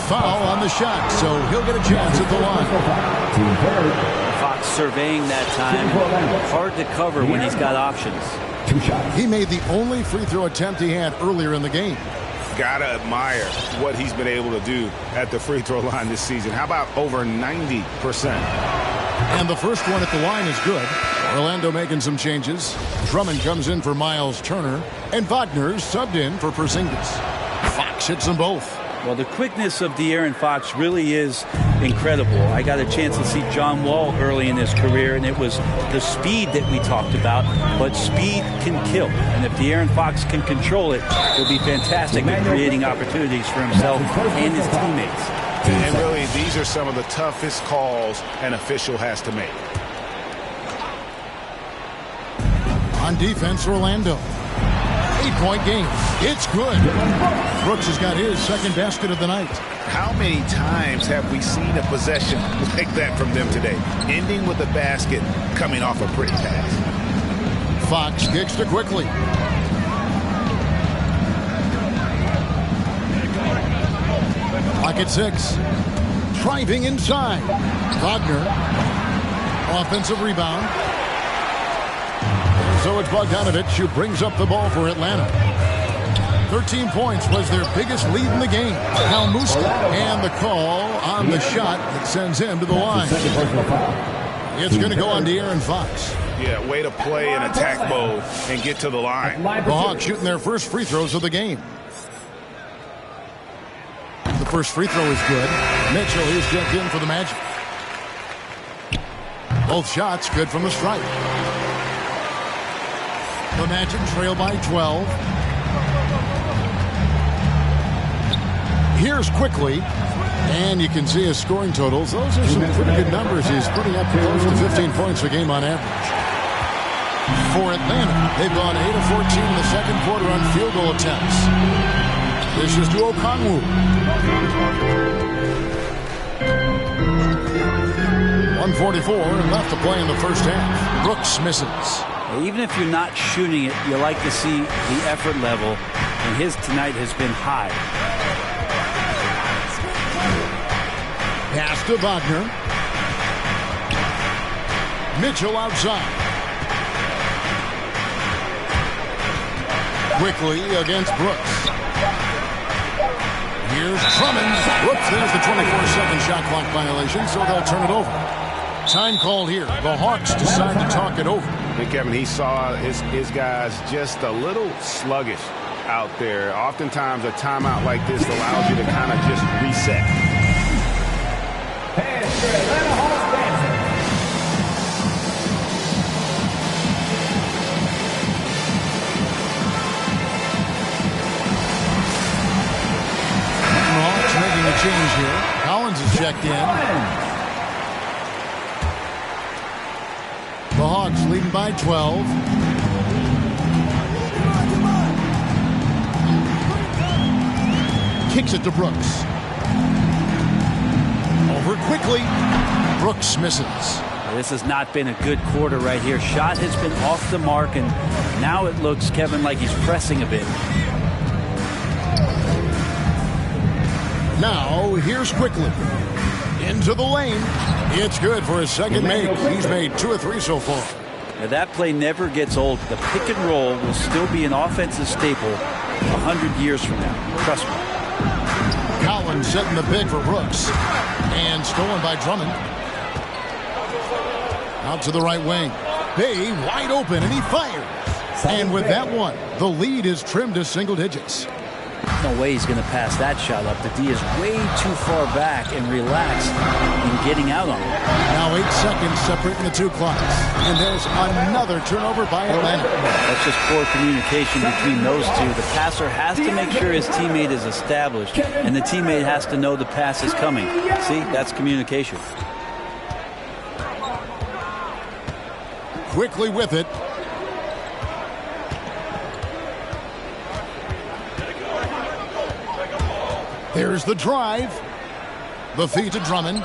foul on the shot, so he'll get a chance at the line. Fox surveying that time. Hard to cover when he's got options. He made the only free throw attempt he had earlier in the game. Gotta admire what he's been able to do at the free throw line this season. How about over 90%? And the first one at the line is good. Orlando making some changes. Drummond comes in for Miles Turner, and Wagner's subbed in for Porzingis. Fox hits them both. Well, the quickness of De'Aaron Fox really is incredible. I got a chance to see John Wall early in his career, and it was the speed that we talked about, but speed can kill. And if De'Aaron Fox can control it, he'll be fantastic at creating opportunities for himself and his teammates. And really, these are some of the toughest calls an official has to make. On defense, Orlando. 8-point game. It's good. Brooks has got his second basket of the night. How many times have we seen a possession like that from them today? Ending with a basket, coming off a pretty pass. Fox kicks to quickly. Clock at 6. Driving inside. Wagner. Offensive rebound. So it's Bogdanovich who brings up the ball for Atlanta. 13 points was their biggest lead in the game. Now Muska, and the call on the shot that sends him to the line. It's going to go on De'Aaron Fox. Yeah, way to play in attack mode and get to the line. The Hawks shooting their first free throws of the game. The first free throw is good. Mitchell is checked in for the Magic. Both shots good from the stripe. The Magic trail by 12. Here's quickly, and you can see his scoring totals. Those are some pretty good numbers. He's putting up close to 15 points a game on average. For Atlanta, they've gone 8 of 14 in the second quarter on field goal attempts. This is to Okongwu. 1:44 and left to play in the first half. Brooks misses. Even if you're not shooting it, you like to see the effort level, and his tonight has been high. Pass to Wagner. Mitchell outside. Quickly against Brooks. Here's Drummond. Whoops, there's the 24-second shot clock violation, so they'll turn it over. Time called here. The Hawks decide to talk it over. Hey, Kevin, he saw his guys just a little sluggish out there. Oftentimes, a timeout like this allows you to kind of just reset. Hawks making a change here. Collins is checked in. The Hawks leading by 12. Kicks it to Brooks. Over quickly. Brooks misses. This has not been a good quarter right here. Shot has been off the mark, and now it looks, Kevin, like he's pressing a bit. Now, here's quickly. Into the lane. It's good for his second make. He's made 2 or 3 so far. Now that play never gets old. The pick and roll will still be an offensive staple 100 years from now. Trust me. Collins setting the big for Brooks. And stolen by Drummond. Out to the right wing. Bay wide open, and he fires. And with that one, the lead is trimmed to single digits. No way he's going to pass that shot up. The D is way too far back and relaxed in getting out on it. Now 8 seconds separating the two clocks. And there's another turnover by Atlanta. That's just poor communication between those two. The passer has to make sure his teammate is established, and the teammate has to know the pass is coming. See, that's communication. Quickly with it. There's the drive. The feed to Drummond.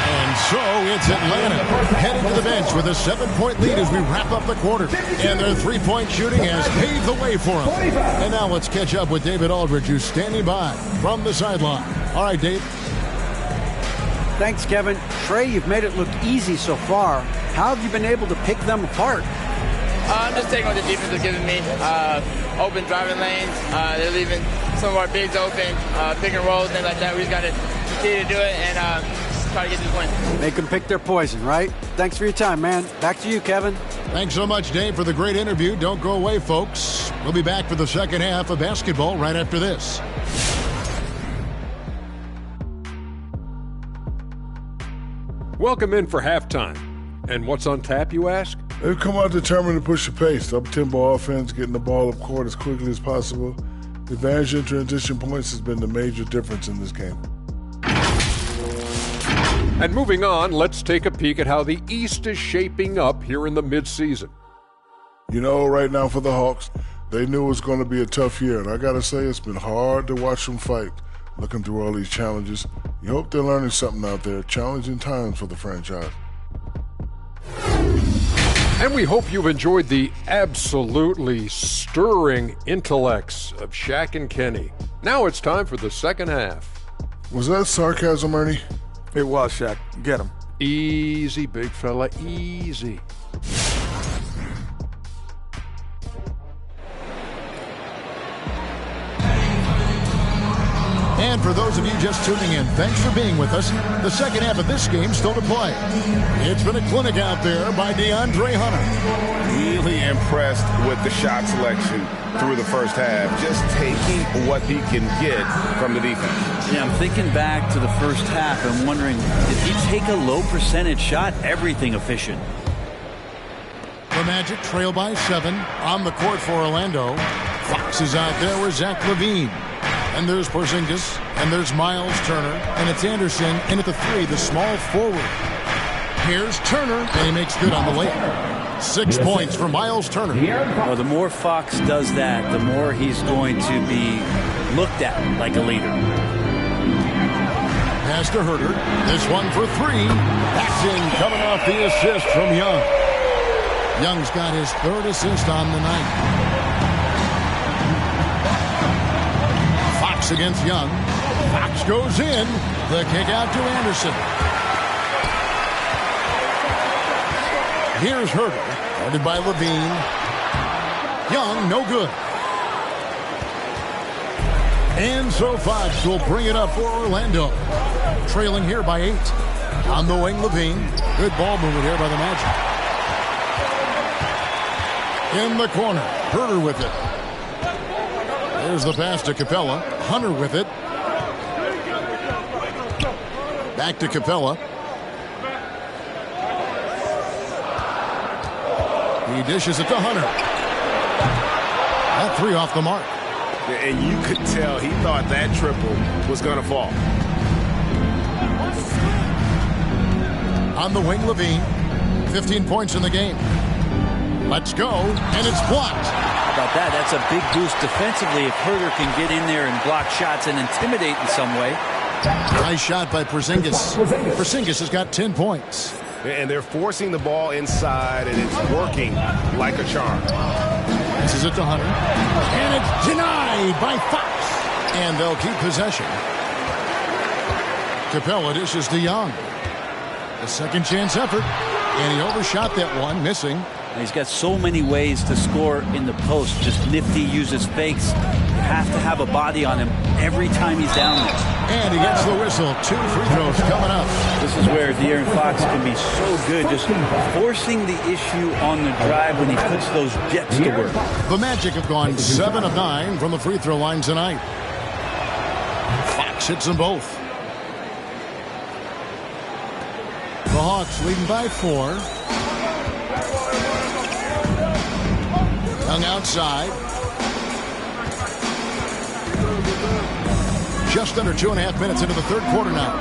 And So it's Atlanta heading to the bench with a 7-point lead as we wrap up the quarter. And their three-point shooting has paved the way for them. And now let's catch up with David Aldridge, who's standing by from the sideline. All right, Dave. Thanks, Kevin. Trey, you've made it look easy so far. How have you been able to pick them apart? I'm just taking what the defense is giving me. Open driving lanes. They're leaving some of our bigs open. Pick and rolls, things like that. We just got to continue to do it and try to get this win. Make them pick their poison, right? Thanks for your time, man. Back to you, Kevin. Thanks so much, Dave, for the great interview. Don't go away, folks. We'll be back for the second half of basketball right after this. Welcome in for halftime. And what's on tap, you ask? They've come out determined to push the pace. Up-tempo offense, getting the ball up court as quickly as possible. The advantage in transition points has been the major difference in this game. And moving on, let's take a peek at how the East is shaping up here in the midseason. You know, right now for the Hawks, they knew it was going to be a tough year. And I got to say, it's been hard to watch them fight, looking through all these challenges. You hope they're learning something out there. Challenging times for the franchise. And we hope you've enjoyed the absolutely stirring intellects of Shaq and Kenny. Now it's time for the second half. Was that sarcasm, Ernie? It was, Shaq. Get him. Easy, big fella, easy. And for those of you just tuning in, thanks for being with us. The second half of this game still to play. It's been a clinic out there by DeAndre Hunter. Really impressed with the shot selection through the first half. Just taking what he can get from the defense. Yeah, I'm thinking back to the first half and wondering, did he take a low percentage shot? Everything efficient. The Magic trail by 7 on the court for Orlando. Fox is out there with Zach LaVine. And there's Porzingis, and there's Miles Turner, and it's Anderson in at the 3, the small forward. Here's Turner, and he makes good on the layup. 6 points for Miles Turner. Well, the more Fox does that, the more he's going to be looked at like a leader. Pass to Herter. This one for 3. That's in, coming off the assist from Young. Young's got his 3rd assist on the night. Against Young. Fox goes in. The kick out to Anderson. Here's Herter. Guarded by LaVine. Young, no good. And so Fox will bring it up for Orlando. Trailing here by 8. On the wing, LaVine. Good ball movement here by the Magic. In the corner. Herter with it. There's the pass to Capella. Hunter with it. Back to Capella. He dishes it to Hunter. That 3 off the mark. And you could tell he thought that triple was going to fall. On the wing, LaVine. 15 points in the game. Let's go. And it's blocked. How about that? That's a big boost defensively if Herter can get in there and block shots and intimidate in some way. Nice shot by Porzingis. Porzingis has got 10 points. And they're forcing the ball inside, and it's working like a charm. This is it to Hunter. And it's denied by Fox. And they'll keep possession. Capella dishes to Young. A second chance effort. And he overshot that one, missing. He's got so many ways to score in the post. Just nifty, uses fakes. You have to have a body on him every time he's down there. And he gets the whistle. 2 free throws coming up. This is where De'Aaron Fox can be so good, just forcing the issue on the drive when he puts those jets to work. The Magic have gone 7 of 9 from the free throw line tonight. Fox hits them both. The Hawks leading by 4. Young outside. Just under 2.5 minutes into the third quarter now.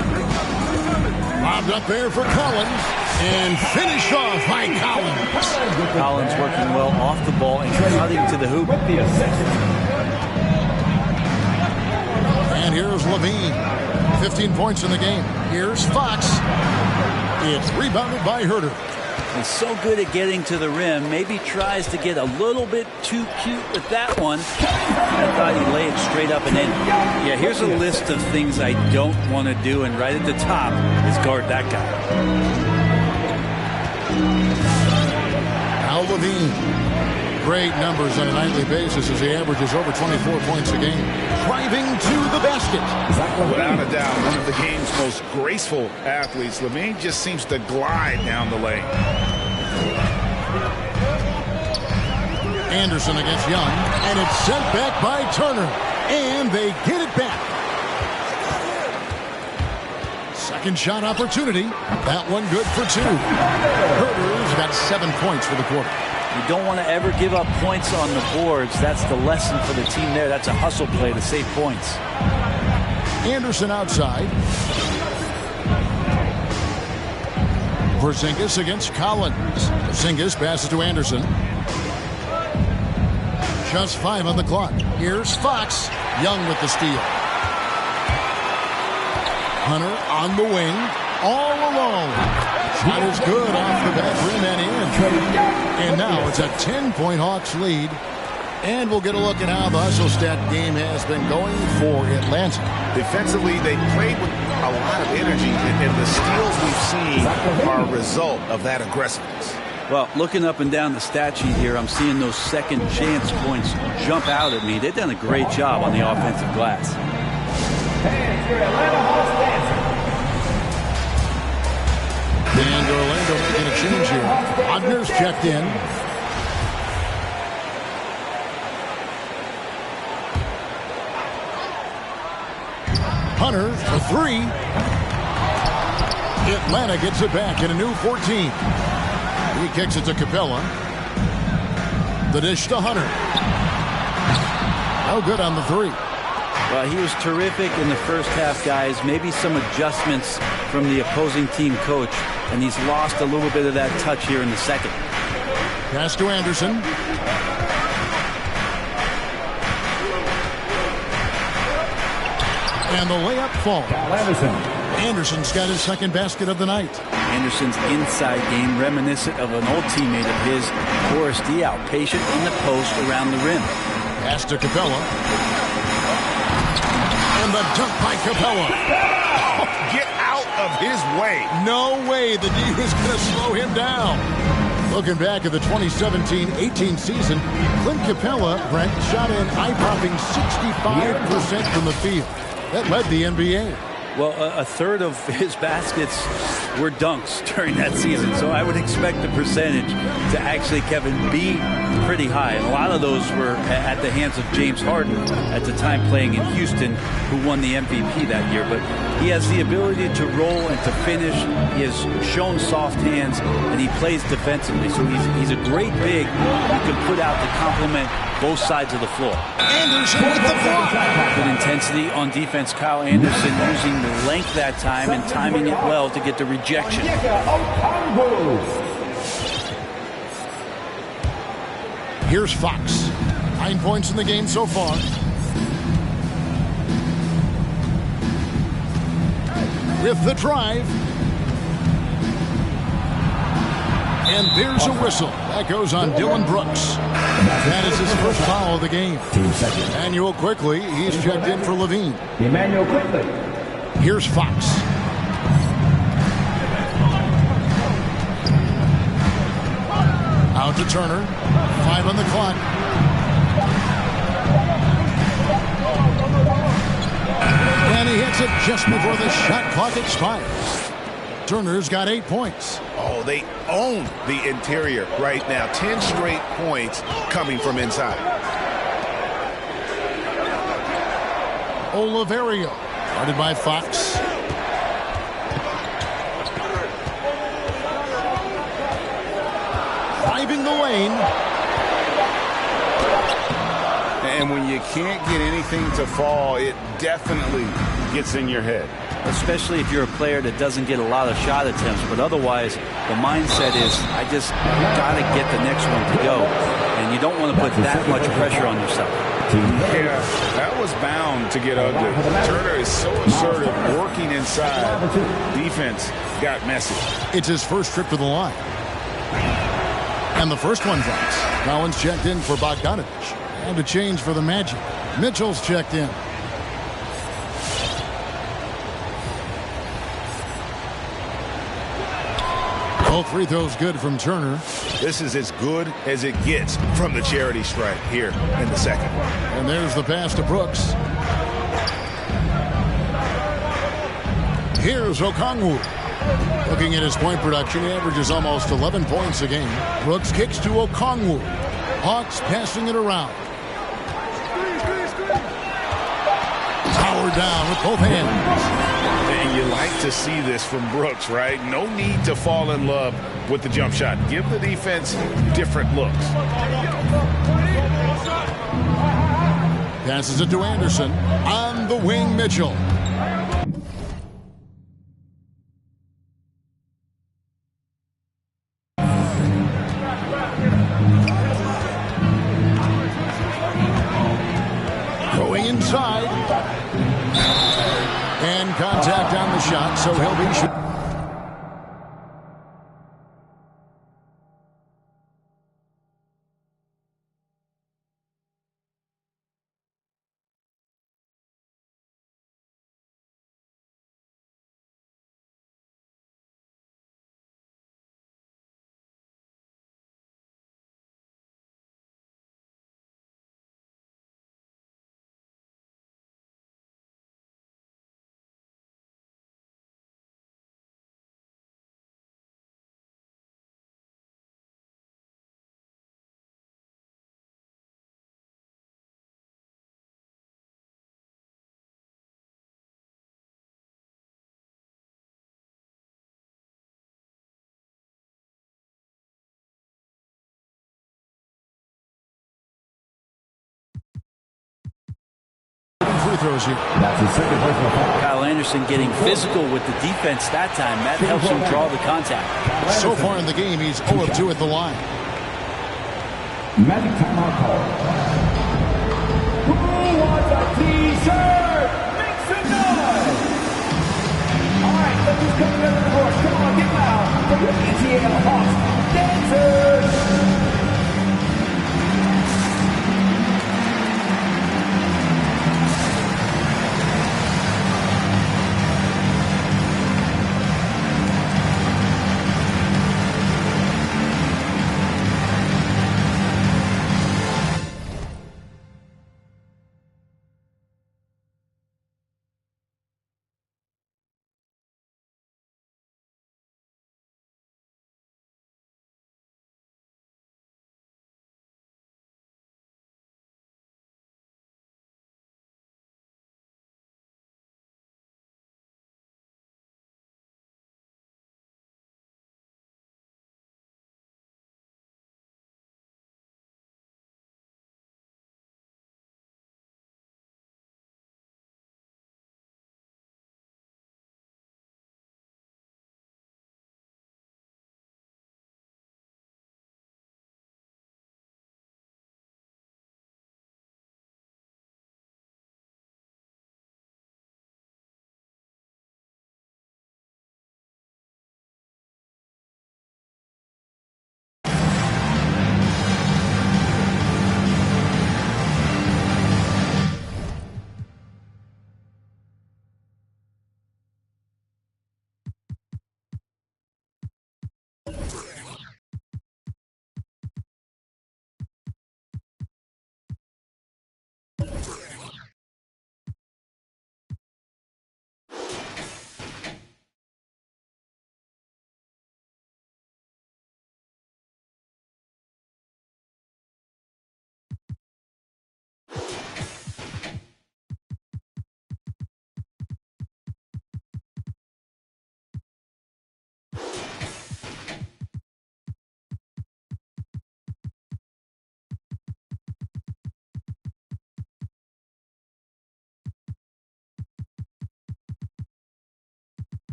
Lobbed up there for Collins. And finished off by Collins. Collins working well off the ball and cutting to the hoop. And here's LaVine. 15 points in the game. Here's Fox. It's rebounded by Herter. He's so good at getting to the rim. Maybe tries to get a little bit too cute with that one. I thought he'd lay it straight up and in. Yeah, here's a list of things I don't want to do, and right at the top is guard that guy. Al Levine. Great numbers on a nightly basis as he averages over 24 points a game. Driving to the basket. Without a doubt, one of the game's most graceful athletes. Levine just seems to glide down the lane. Anderson against Young, and it's sent back by Turner, and they get it back. Second shot opportunity. That one good for 2. Herter's got 7 points for the quarter. You don't want to ever give up points on the boards. That's the lesson for the team there. That's a hustle play to save points. Anderson outside. Porzingis against Collins. Porzingis passes to Anderson. Just 5 on the clock. Here's Fox. Young with the steal. Hunter on the wing. All alone. Shot is good off the back rim and in. And now it's a 10-point Hawks lead. And we'll get a look at how the hustle stat game has been going for Atlanta. Defensively, they played with a lot of energy, and the steals we've seen are a result of that aggressiveness. Well, looking up and down the stat sheet here, I'm seeing those second chance points jump out at me. They've done a great job on the offensive glass. And Orlando making a change here. Wagner's checked in. Hunter for 3. Atlanta gets it back in a new 14. He kicks it to Capella. The dish to Hunter. No good on the 3. Well, he was terrific in the first half, guys. Maybe some adjustments from the opposing team coach, and he's lost a little bit of that touch here in the second. Pass to Anderson. And the layup falls. Anderson's got his second basket of the night. Anderson's inside game reminiscent of an old teammate of his, Boris Diaw, patient in the post around the rim. Pass to Capella. And the dunk by Capella. Oh, get out of his way. No way the D was going to slow him down. Looking back at the 2017-18 season, Clint Capella, Brent, shot an eye-popping 65% from the field. That led the NBA. Well, a third of his baskets were dunks during that season, so I would expect the percentage to actually, Kevin, be pretty high. And a lot of those were at the hands of James Harden at the time playing in Houston, who won the MVP that year. But he has the ability to roll and to finish. He has shown soft hands, and he plays defensively. So he's a great big who can put out to complement both sides of the floor. Anderson with the block. Good intensity on defense. Kyle Anderson using the length that time and timing it well to get the rejection. Here's Fox. 9 points in the game so far. With the drive. And there's a whistle. That goes on Dylan Brooks. That is his first foul of the game. Emmanuel Quickly, he's checked in for Levine. Emmanuel Quickly. Here's Fox. Out to Turner. 5 on the clock. And he hits it just before the shot clock expires. Turner's got 8 points. Oh, they own the interior right now. 10 straight points coming from inside. Oliverio, guarded by Fox. Driving the lane. And when you can't get anything to fall, it definitely gets in your head. Especially if you're a player that doesn't get a lot of shot attempts. But otherwise, the mindset is, I just got to get the next one to go. And you don't want to put that much pressure on yourself. Yeah, that was bound to get ugly. Turner is so assertive, working inside. Defense got messy. It's his first trip to the line. And the first one drops. Collins checked in for Bogdanovich. And a change for the Magic. Mitchell's checked in. Both free throws good from Turner. This is as good as it gets from the charity stripe here in the second. And there's the pass to Brooks. Here's Okongwu. Looking at his point production, he averages almost 11 points a game. Brooks kicks to Okongwu. Hawks passing it around. Powered down with both hands. And you like to see this from Brooks, right? No need to fall in love with the jump shot. Give the defense different looks. Passes it to Anderson. On the wing, Mitchell. Going inside. And contact on the shot, so he'll be shooting. Free throws here. Kyle Anderson getting physical with the defense that time. That helps him draw the contact. So far in the game, he's 0 of 2 at the line. Magic timeout call. Who wants a t-shirt? Make some noise! All right, let's just come together the horse. Come on, get loud for the ETL Hawks dancers!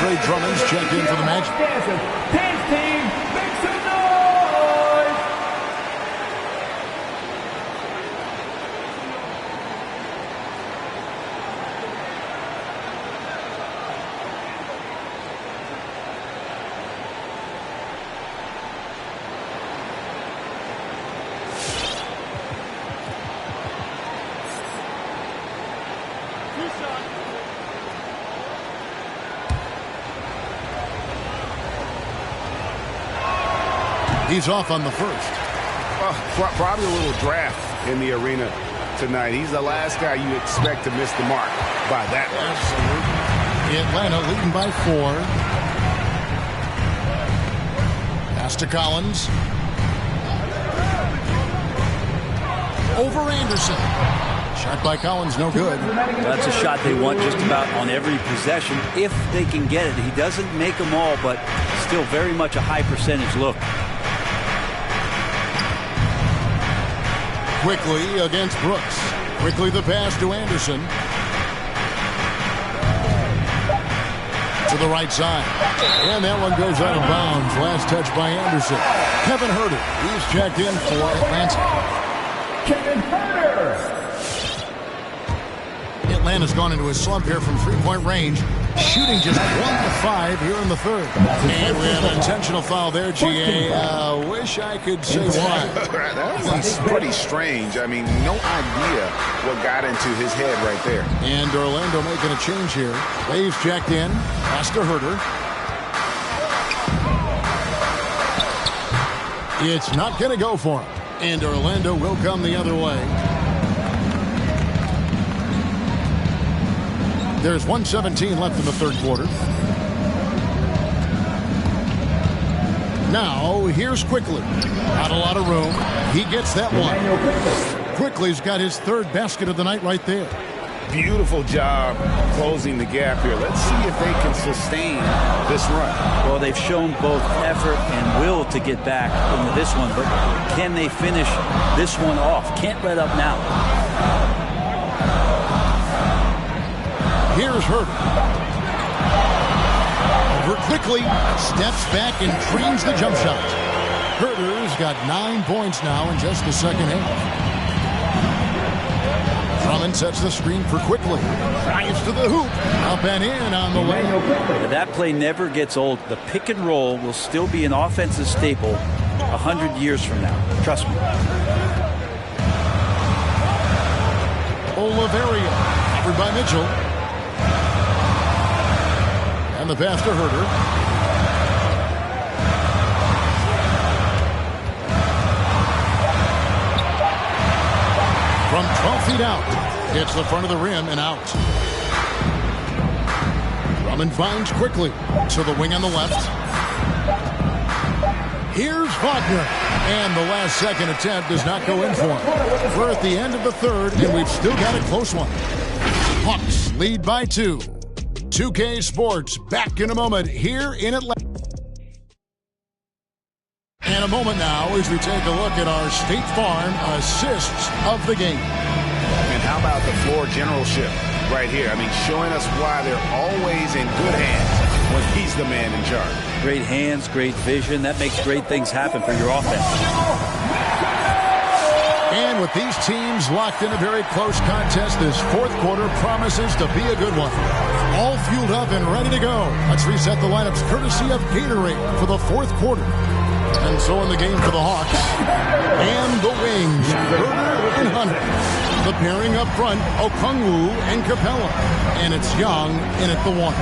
Andre Drummond's checked in for the Magic. His team makes some noise. He's off on the first. Probably a little draft in the arena tonight. He's the last guy you expect to miss the mark by that much. Absolutely. Atlanta leading by 4. Pass to Collins. Over Anderson. Shot by Collins, no good. That's a shot they want just about on every possession if they can get it. He doesn't make them all, but still very much a high percentage look. Quickly against Brooks. Quickly the pass to Anderson. To the right side. And that one goes out of bounds. Last touch by Anderson. Kevin Huerter. He's checked in for Atlanta. Kevin Huerter. Atlanta's gone into a slump here from three-point range. Shooting just 1 of 5 here in the third. And we have an intentional foul there, GA. Wish I could say why. That was pretty strange. I mean, no idea what got into his head right there. And Orlando making a change here. Dave's checked in. Pass to Huerter. It's not going to go for him. And Orlando will come the other way. There's 1:17 left in the third quarter. Now, here's Quickly. Not a lot of room. He gets that one. Quickly's got his third basket of the night right there. Beautiful job closing the gap here. Let's see if they can sustain this run. Well, they've shown both effort and will to get back into this one, but can they finish this one off? Can't let up now. Here's Huerter. Over Quickly. Steps back and dreams the jump shot. Huerter's got 9 points now in just the second half. Drummond sets the screen for Quickly. Drives to the hoop. Up and in on the way. That play never gets old. The pick and roll will still be an offensive staple 100 years from now. Trust me. Oliveira. Covered by Mitchell. And the pass to Huerter. From 12 feet out. Hits the front of the rim and out. Drummond finds Quickly. To the wing on the left. Here's Wagner. And the last second attempt does not go in for him. We're at the end of the third, and we've still got a close one. Hawks lead by 2. 2K Sports back in a moment here in Atlanta. And a moment now as we take a look at our State Farm assists of the game. And how about the floor generalship right here? I mean, showing us why they're always in good hands when he's the man in charge. Great hands, great vision. That makes great things happen for your offense. And with these teams locked in a very close contest, this fourth quarter promises to be a good one. All fueled up and ready to go. Let's reset the lineups courtesy of Gatorade for the fourth quarter. And so in the game for the Hawks. And the wings, Huerter and Hunter. The pairing up front, Okongwu and Capella. And it's Young in at the 1.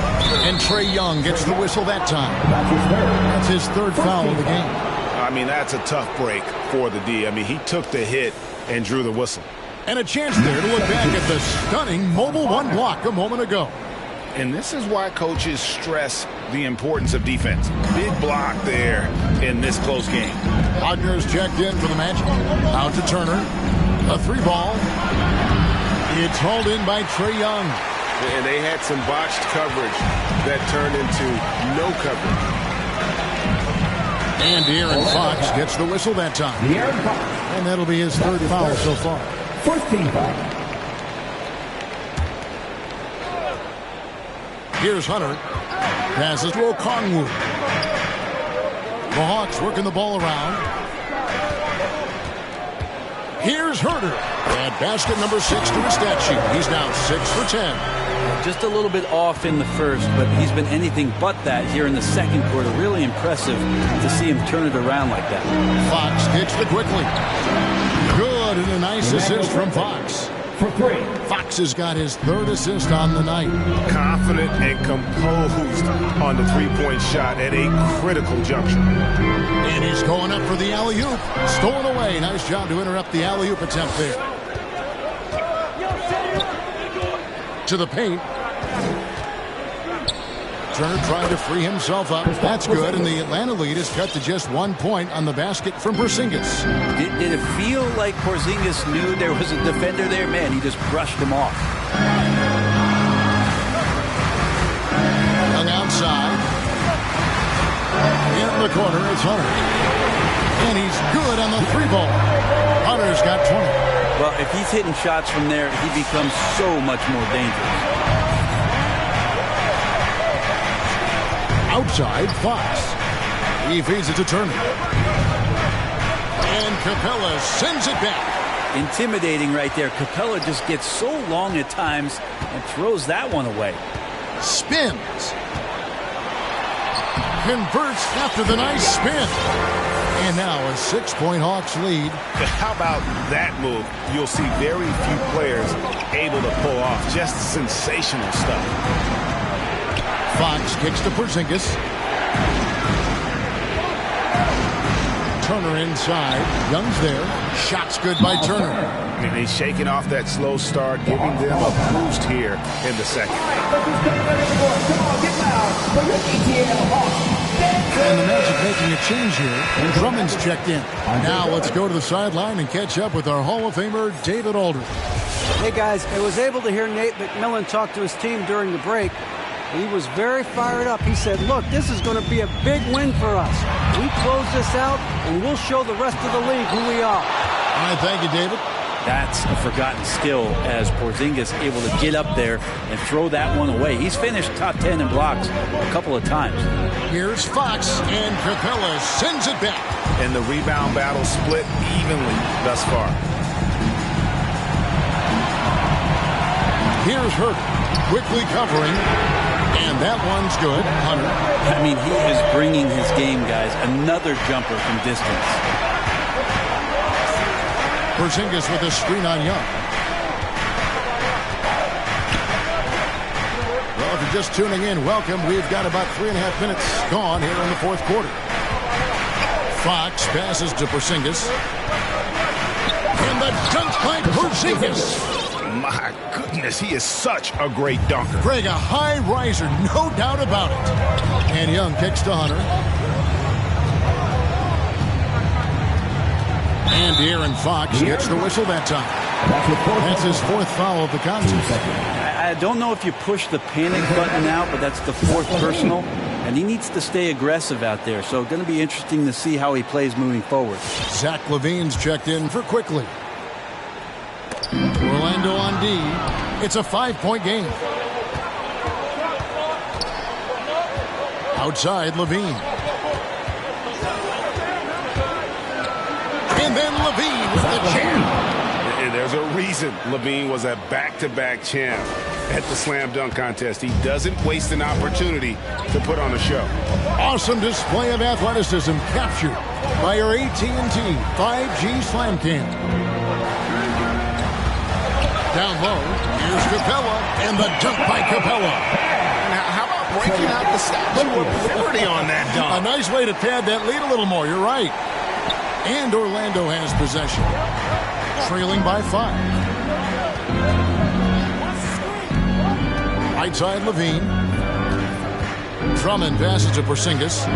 And Trae Young gets the whistle that time. That's his third foul of the game. I mean, that's a tough break for the D. I mean, he took the hit and drew the whistle. And a chance there to look back at the stunning mobile 1 block a moment ago. And this is why coaches stress the importance of defense. Big block there in this close game. Wagner's checked in for the Magic. Out to Turner. A 3-ball. It's hauled in by Trae Young. And they had some botched coverage that turned into no coverage. And De'Aaron Fox gets the whistle that time. And that'll be his third foul so far. First team foul. Here's Hunter. Passes to Okongwu. The Hawks working the ball around. Here's Herter. At basket number 6 to his stat sheet. He's now 6 for 10. Just a little bit off in the first, but he's been anything but that here in the second quarter. Really impressive to see him turn it around like that. Fox kicks to Quickly. Good, and a nice assist from Fox. For 3. Fox has got his 3rd assist on the night. Confident and composed on the three-point shot at a critical juncture. And he's going up for the alley-oop. Stolen away. Nice job to interrupt the alley-oop attempt there. To the paint. Turner trying to free himself up. That's good, and the Atlanta lead is cut to just 1 point on the basket from Porzingis. Did it feel like Porzingis knew there was a defender there? Man, he just brushed him off. Young outside. In the corner, it's Hunter. And he's good on the 3-ball. Hunter's got 20. Well, if he's hitting shots from there, he becomes so much more dangerous. Outside, Fox. He feeds it to Turner. And Capella sends it back. Intimidating right there. Capella just gets so long at times and throws that one away. Spins. Converts after the nice spin. And now a 6-point Hawks lead. How about that move? You'll see very few players able to pull off just sensational stuff. Fox kicks to Porzingis. Turner inside. Young's there. Shot's good by Turner. And he's shaking off that slow start, giving them a boost here in the second. And the Magic making a change here. And Drummond's checked in. Now let's go to the sideline and catch up with our Hall of Famer, David Aldridge. Hey, guys, I was able to hear Nate McMillan talk to his team during the break. He was very fired up. He said, look, this is going to be a big win for us. We close this out, and we'll show the rest of the league who we are. All right, thank you, David. That's a forgotten skill as Porzingis able to get up there and throw that one away. He's finished top 10 in blocks a couple of times. Here's Fox, and Capella sends it back. And the rebound battle split evenly thus far. Here's Hurt, quickly covering. And that one's good. Hunter. I mean, he is bringing his game, guys. Another jumper from distance. Porzingis with a screen on Young. Well, if you're just tuning in, welcome. We've got about 3.5 minutes gone here in the fourth quarter. Fox passes to Porzingis. And the dunk by Porzingis. My goodness, he is such a great dunker. Greg, a high riser, no doubt about it. And Young kicks to Hunter. And De'Aaron Fox gets the whistle that time. That's his 4th foul of the contest. I don't know if you push the panic button out, but that's the 4th personal. And he needs to stay aggressive out there. So going to be interesting to see how he plays moving forward. Zach LaVine's checked in for Quickly. Orlando on D. It's a 5-point game. Outside, LaVine. And then LaVine with the jam. And there's a reason LaVine was a back-to-back champ at the slam dunk contest. He doesn't waste an opportunity to put on a show. Awesome display of athleticism captured by our AT&T 5G Slam Cam. Down low, here's Capella, and the dunk by Capella. Now, how about breaking out the Statue of Liberty on that dunk? A nice way to pad that lead a little more, you're right. And Orlando has possession, trailing by 5. Right side, LaVine. Drummond passes to Porzingis.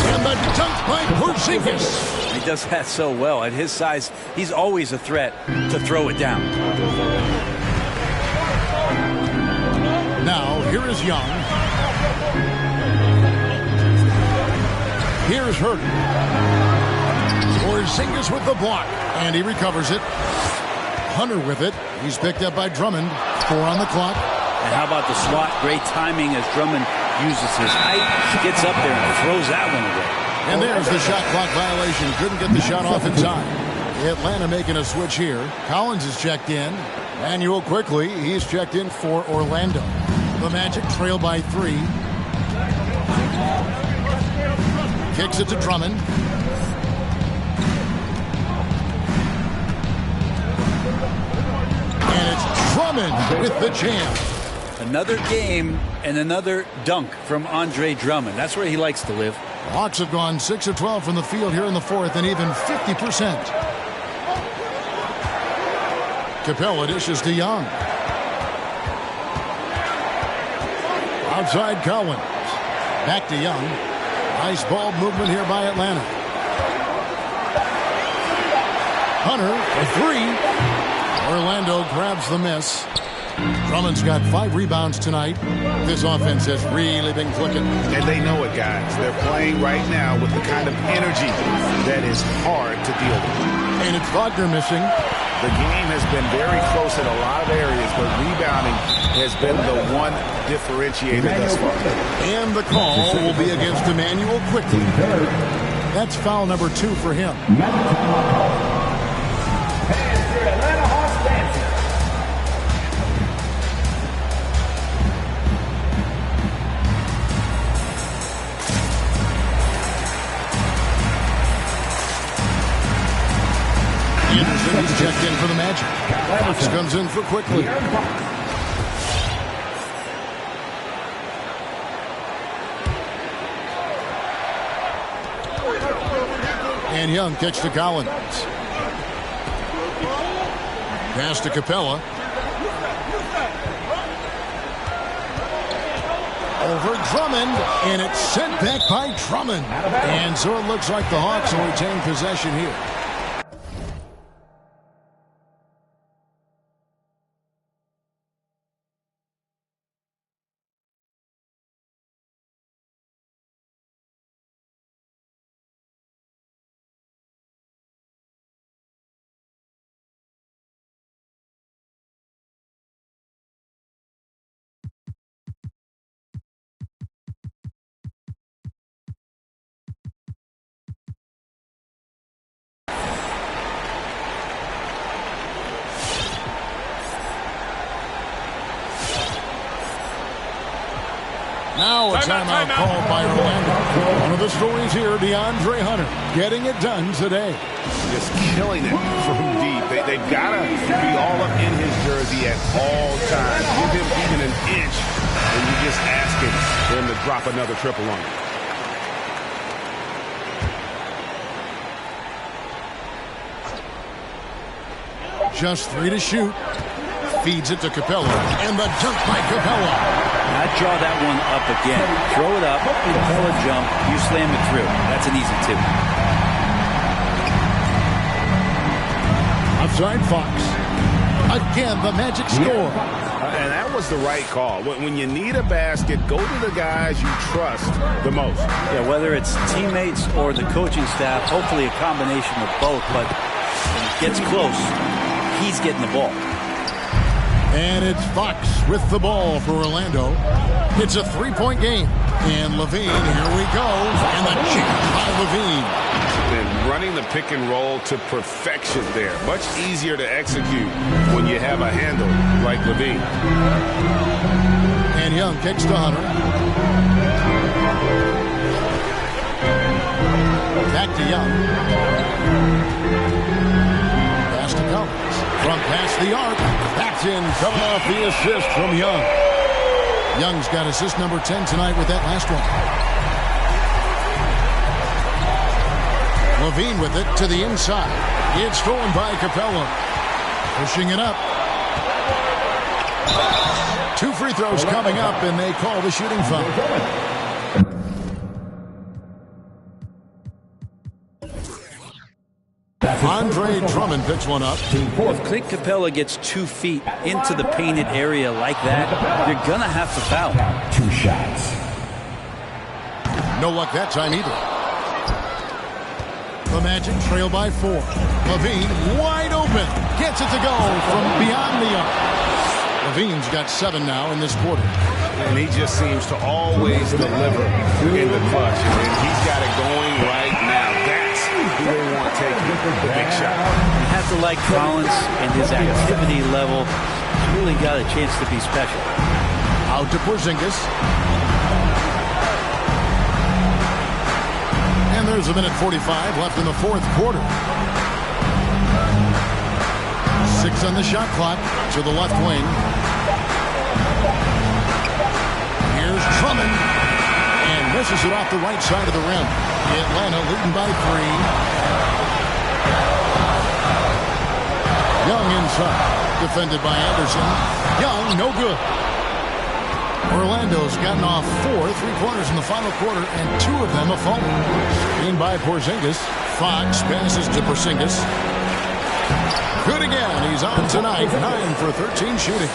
And the dunk by Porzingis. He does that so well. At his size, he's always a threat to throw it down. Now, here is Young. Here's Hurt. Porzingis with the block, and he recovers it. Hunter with it. He's picked up by Drummond. 4 on the clock. And how about the swat? Great timing as Drummond uses his height, gets up there and throws that one away. And there's the shot clock violation. Couldn't get the shot off in time. Atlanta making a switch here. Collins is checked in. Manuel quickly. He's checked in for Orlando. The Magic trail by 3. Kicks it to Drummond. And it's Drummond with the jam. Another game and another dunk from Andre Drummond. That's where he likes to live. Hawks have gone 6 of 12 from the field here in the fourth and even 50%. Capella dishes to Young. Outside Collins. Back to Young. Nice ball movement here by Atlanta. Hunter, a 3. Orlando grabs the miss. Drummond's got 5 rebounds tonight. This offense has really been clicking. And they know it, guys. They're playing right now with the kind of energy that is hard to deal with. And it's Wagner missing. The game has been very close in a lot of areas, but rebounding has been the one differentiator thus far. And the call will be against Emmanuel quickly. That's foul number 2 for him. Anderson, he's checked in for the Magic. Fox comes in for quickly. And Young kicks to Collins. Pass to Capella. Over Drummond, and it's sent back by Drummond. And so it looks like the Hawks will retain possession here. Now a timeout called by Orlando. One of the stories here, DeAndre Hunter getting it done today. Just killing it from deep. They've got to be all up in his jersey at all times. Give him even an inch, and you're just asking him to drop another triple on you. Just 3 to shoot. Feeds it to Capella, and the dunk by Capella. I'd draw that one up again. Throw it up, Capella jump, you slam it through. That's an easy 2. Outside Fox. Again, the Magic score. And that was the right call. When you need a basket, go to the guys you trust the most. Yeah, whether it's teammates or the coaching staff, hopefully a combination of both. But when it gets close, he's getting the ball. And it's Fox with the ball for Orlando. It's a 3-point game. And LaVine, here we go. And the jam by LaVine. And running the pick and roll to perfection there. Much easier to execute when you have a handle like LaVine. And Young kicks to Hunter. Back to Young. Pass to Collins. From past the arc. That's in, coming off the assist from Young. Young's got assist number 10 tonight with that last one. LaVine with it to the inside. It's stolen by Capella. Pushing it up. 2 free throws coming up, and they call the shooting foul. Andre Drummond picks one up. If Clint Capella gets 2 feet into the painted area like that, you're going to have to foul. 2 shots. No luck that time either. The Magic trail by 4. LaVine wide open. Gets it to go from beyond the arc. Levine's got 7 now in this quarter. And he just seems to always deliver in the clutch. And he's got it going right now. That's who they want taking the big shot. You have to like Collins and his activity level. He's really got a chance to be special. Out to Porzingis. And there's a minute 45 left in the fourth quarter. 6 on the shot clock to the left wing. Here's Drummond. And misses it off the right side of the rim. Atlanta leading by 3. Young inside. Defended by Anderson. Young, no good. Orlando's gotten off 4 3-pointers in the final quarter, and 2 of them have fallen. Screened by Porzingis. Fox passes to Porzingis. Good again. He's on tonight. 9 for 13 shooting.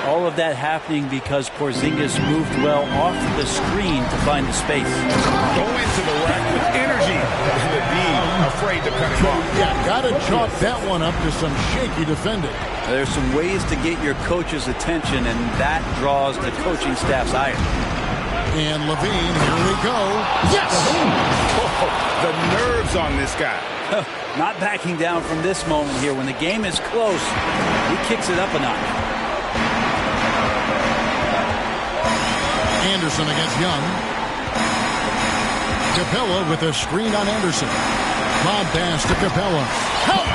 All of that happening because Porzingis moved well off the screen to find the space. Go into the rack with energy. Levine afraid to cut him off. Yeah, got to chalk that one up to some shaky defending. There's some ways to get your coach's attention, and that draws the coaching staff's ire. And Levine, here we go. Yes! Oh, the nerves on this guy. Not backing down from this moment here. When the game is close, he kicks it up a notch. Anderson against Young. Capella with a screen on Anderson. Lob pass to Capella. Help!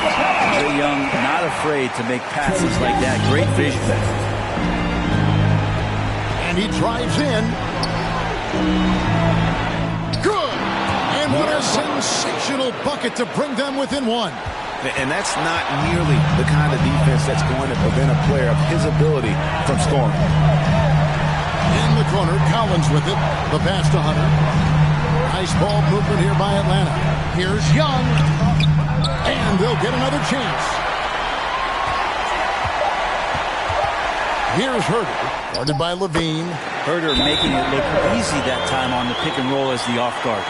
Trae Young not afraid to make passes like that. Great vision. And he drives in. Good! And what a sensational bucket to bring them within 1. And that's not nearly the kind of defense that's going to prevent a player of his ability from scoring. In the corner, Collins with it. The pass to Hunter. Nice ball movement here by Atlanta. Here's Young. And they'll get another chance. Here's Herter. Guarded by Levine. Herter making it look easy that time on the pick and roll as the off guard.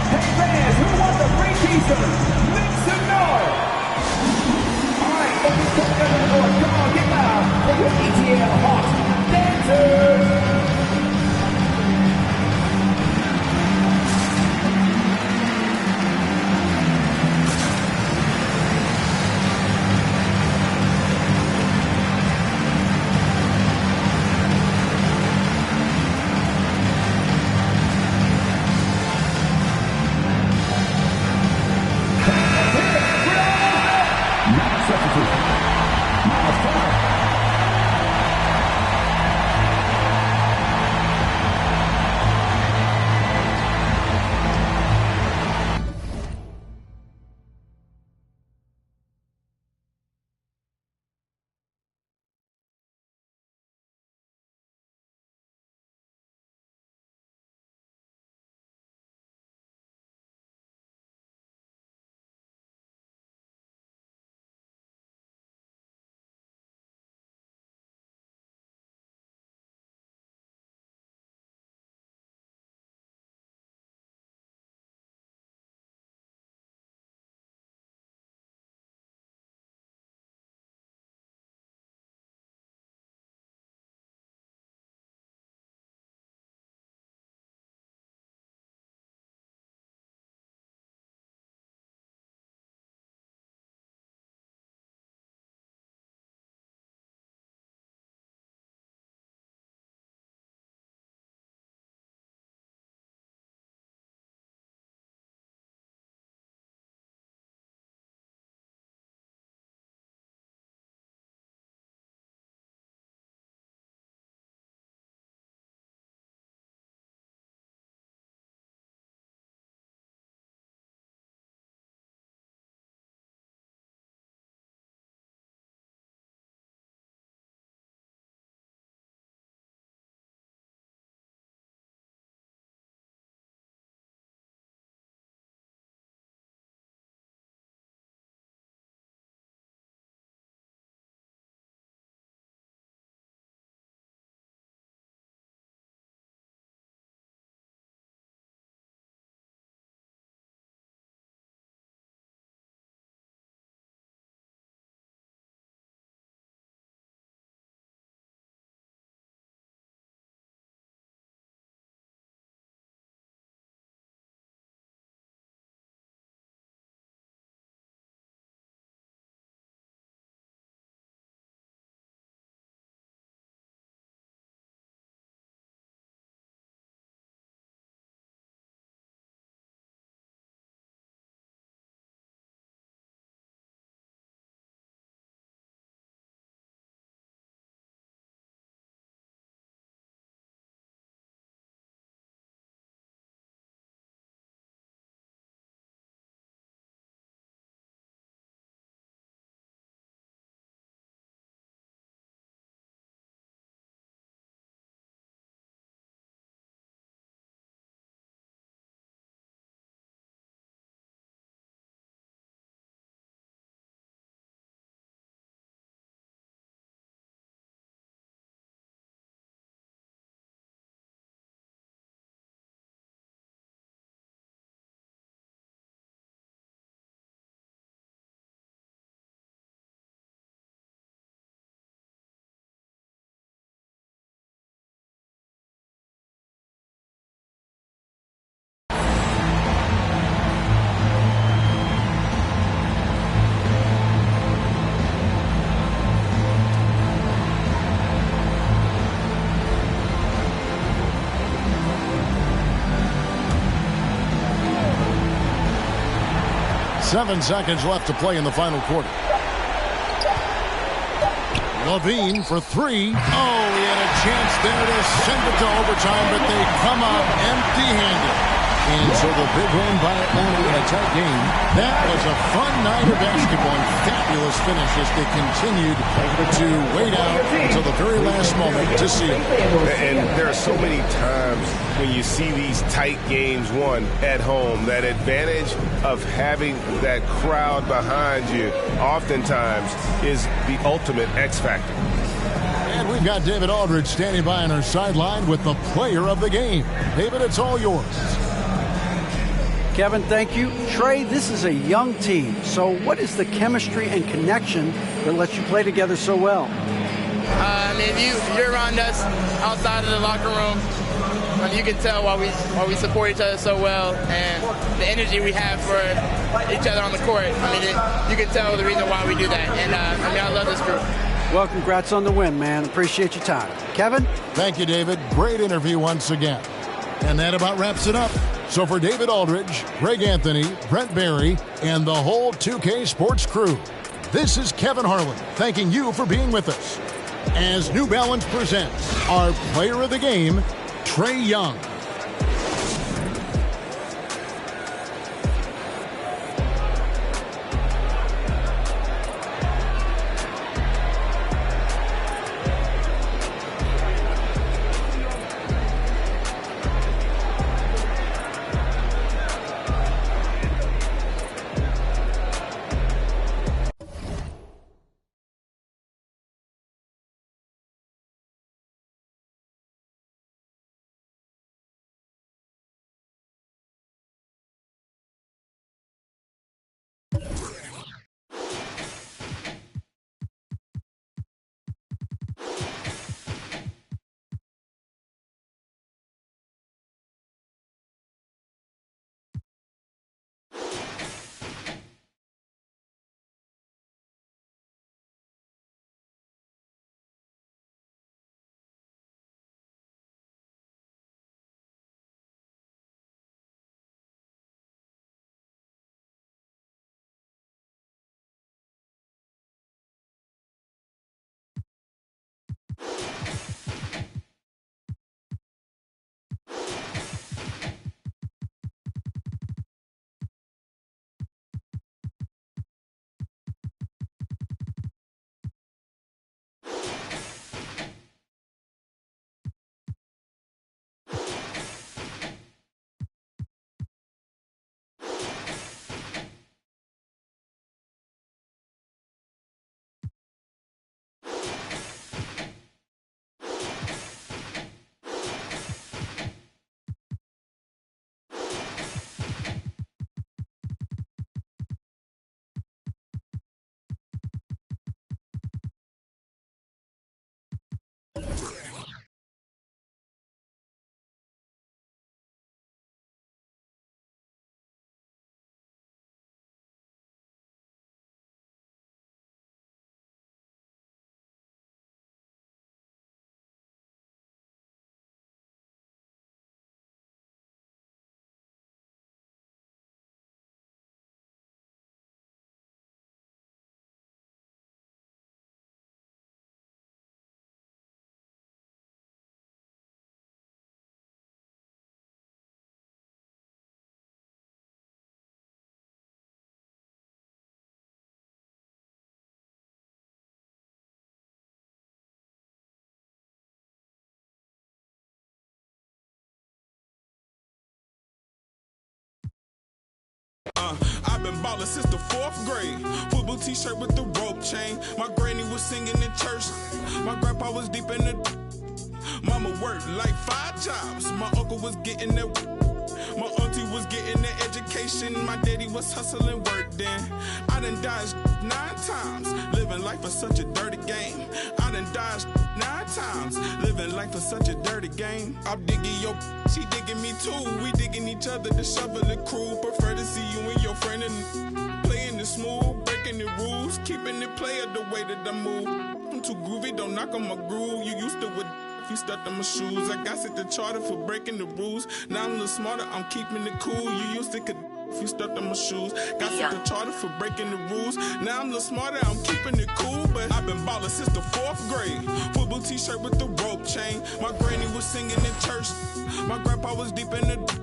Hey fans, who wants a free t-shirt? Make some noise! Alright, focus coming up the board. Come on, get loud for your ETL Hawks dancers! 7 seconds left to play in the final quarter. Levine for 3. Oh, he had a chance there to send it to overtime, but they come up empty-handed. And so the big win by Atlanta in a tight game. That was a fun night of basketball and fabulous finish as they continued to wait out until the very last moment to see it. And there are so many times when you see these tight games won at home, that advantage of having that crowd behind you oftentimes is the ultimate X factor. And we've got David Aldridge standing by on our sideline with the player of the game. David, it's all yours. Kevin, thank you. Trey, this is a young team. So what is the chemistry and connection that lets you play together so well? If you're around us outside of the locker room, you can tell why we support each other so well and the energy we have for each other on the court. You can tell the reason why we do that. And I love this group. Well, congrats on the win, man. Appreciate your time. Kevin? Thank you, David. Great interview once again. And that about wraps it up. So for David Aldridge, Greg Anthony, Brent Barry, and the whole 2K Sports crew, this is Kevin Harlan thanking you for being with us as New Balance presents our player of the game, Trey Young. I've been ballin' since the 4th grade. Football t-shirt with the rope chain. My granny was singing in church. My grandpa was deep in the... Mama worked like 5 jobs. My uncle was getting that... My auntie was getting that education. My daddy was hustling work then. I done dodged 9 times. Living life was such a dirty game. I done dodged 9 times. Living life was such a dirty game. I'm digging your... She digging me too. We digging each other to shovel the crew. Prefer to see you and your friend and playing it smooth. Breaking the rules. Keeping it player the way that I move. I'm too groovy. Don't knock on my groove. You used to with... You stuck on my shoes. I got set the charter for breaking the rules. Now I'm a little smarter, I'm keeping it cool. You used to could You stepped on my shoes. Got something charter for breaking the rules. Now I'm a little smarter, I'm keeping it cool. But I've been ballin' since the 4th grade. Football t-shirt with the rope chain. My granny was singing in church. My grandpa was deep in the...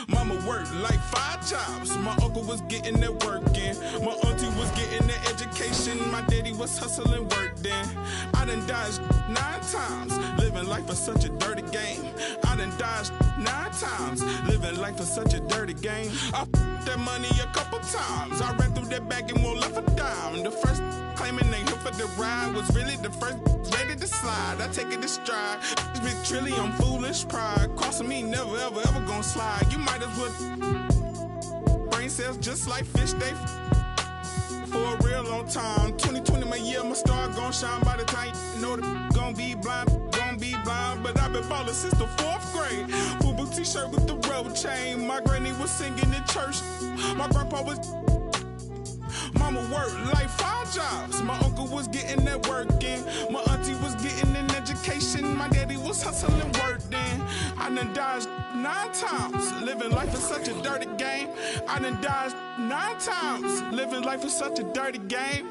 Mama worked like 5 jobs. My uncle was getting that work in. My auntie was getting that education. My daddy was hustling work then. I done dodged 9 times. Living life is such a dirty game. I done dodged 9 times. Living life is such a dirty game. I f***ed that money a couple times. I ran through that bag and won't left a dime. The first claiming they here for the ride was really the first ready to slide. I take it to stride. This big trilly, I'm foolish. Pride crossing me, never ever ever gonna slide. You might as well brain cells just like fish. They for a real long time. 2020 my year, my star gon' shine by the time you know the gon' be blind. But I've been ballin' since the 4th grade. Football t-shirt with the rope chain. My granny was singing in church. My grandpa was... Mama worked like 5 jobs. My uncle was getting that work in. My auntie was getting an education. My daddy was hustling work then. I done dodged 9 times. Living life is such a dirty game. I done dodged 9 times. Living life is such a dirty game.